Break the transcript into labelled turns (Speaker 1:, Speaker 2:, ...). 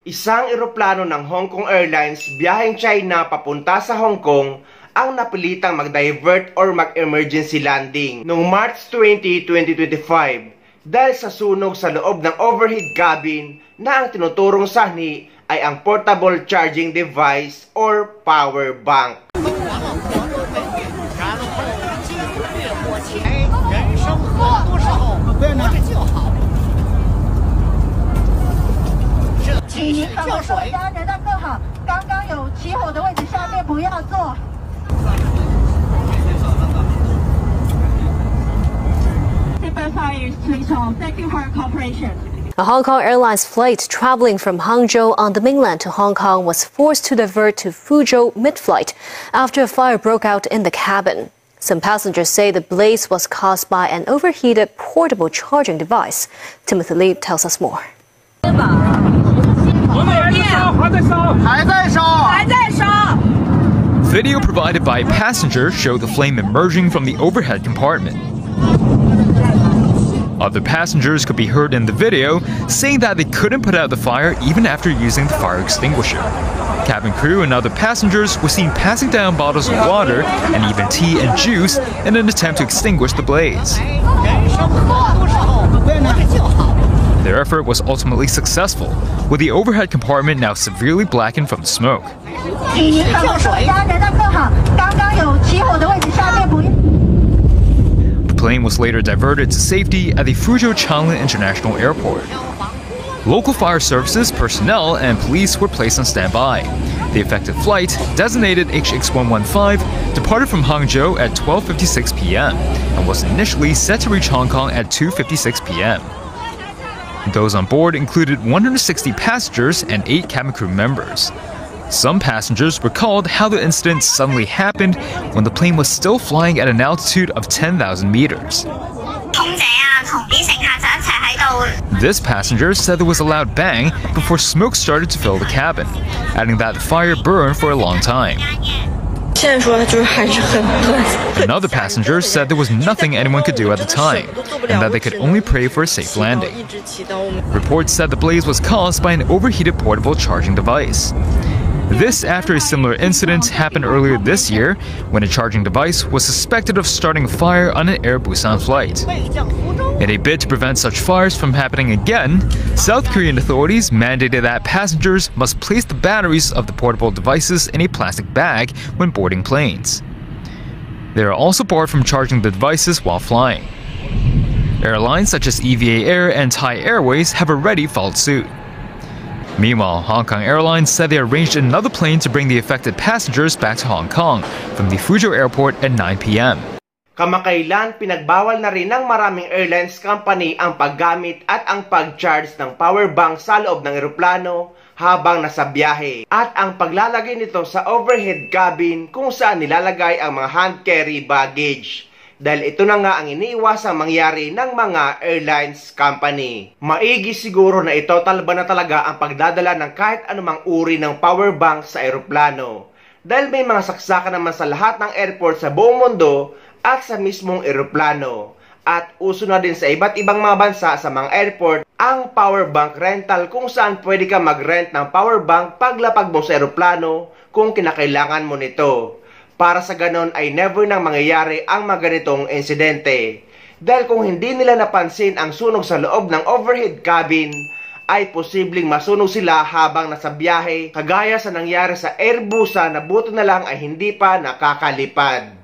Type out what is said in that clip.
Speaker 1: Isang eroplano ng Hong Kong Airlines biyaheng China papunta sa Hong Kong ang napilitang mag-divert or mag-emergency landing noong March 20, 2025 dahil sa sunog sa loob ng overhead cabin na ang tinuturong sanhi ay ang portable charging device or power bank.
Speaker 2: Thank you for your cooperation. A Hong Kong Airlines flight traveling from Hangzhou on the mainland to Hong Kong was forced to divert to Fuzhou mid-flight after a fire broke out in the cabin. Some passengers say the blaze was caused by an overheated portable charging device. Timothy Lee tells us more.
Speaker 3: Video provided by passengers showed the flame emerging from the overhead compartment. Other passengers could be heard in the video saying that they couldn't put out the fire even after using the fire extinguisher. Cabin crew and other passengers were seen passing down bottles of water and even tea and juice in an attempt to extinguish the blaze. Their effort was ultimately successful, with the overhead compartment now severely blackened from the smoke. The plane was later diverted to safety at the Fuzhou Chanlin International Airport. Local fire services, personnel, and police were placed on standby. The affected flight, designated HX115, departed from Hangzhou at 12:56 p.m. and was initially set to reach Hong Kong at 2:56 p.m. Those on board included 160 passengers and 8 cabin crew members. Some passengers recalled how the incident suddenly happened when the plane was still flying at an altitude of 10,000 meters. This passenger said there was a loud bang before smoke started to fill the cabin, adding that the fire burned for a long time. Another passenger said there was nothing anyone could do at the time, and that they could only pray for a safe landing. Reports said the blaze was caused by an overheated portable charging device. This after a similar incident happened earlier this year when a charging device was suspected of starting a fire on an Air Busan flight. In a bid to prevent such fires from happening again, South Korean authorities mandated that passengers must place the batteries of the portable devices in a plastic bag when boarding planes. They are also barred from charging the devices while flying. Airlines such as EVA Air and Thai Airways have already followed suit. Meanwhile, Hong Kong Airlines said they arranged another plane to bring the affected passengers back to Hong Kong from the Fuzhou Airport at 9 p.m.
Speaker 1: Kamakailan, pinagbawal na rin ng maraming airlines company ang paggamit at ang pag-charge ng power bank sa loob ng eroplano habang nasa biyahe at ang paglalagay nito sa overhead cabin kung saan nilalagay ang mga hand carry baggage. Dahil ito na nga ang iniiwasang mangyari ng mga airlines company. Maigi siguro na itotal ba na talaga ang pagdadala ng kahit anumang uri ng power bank sa eroplano. Dahil may mga saksakan naman sa lahat ng airport sa buong mundo at sa mismong eroplano. At uso na din sa iba't ibang mga bansa sa mga airport ang power bank rental kung saan pwede ka mag-rent ng power bank paglapag mo sa eroplano kung kinakailangan mo nito. Para sa ganon ay never nang mangyayari ang mga ganitong insidente. Dahil kung hindi nila napansin ang sunog sa loob ng overhead cabin, ay posibleng masunog sila habang nasa biyahe, kagaya sa nangyari sa Air Busan na buti na lang ay hindi pa nakakalipad.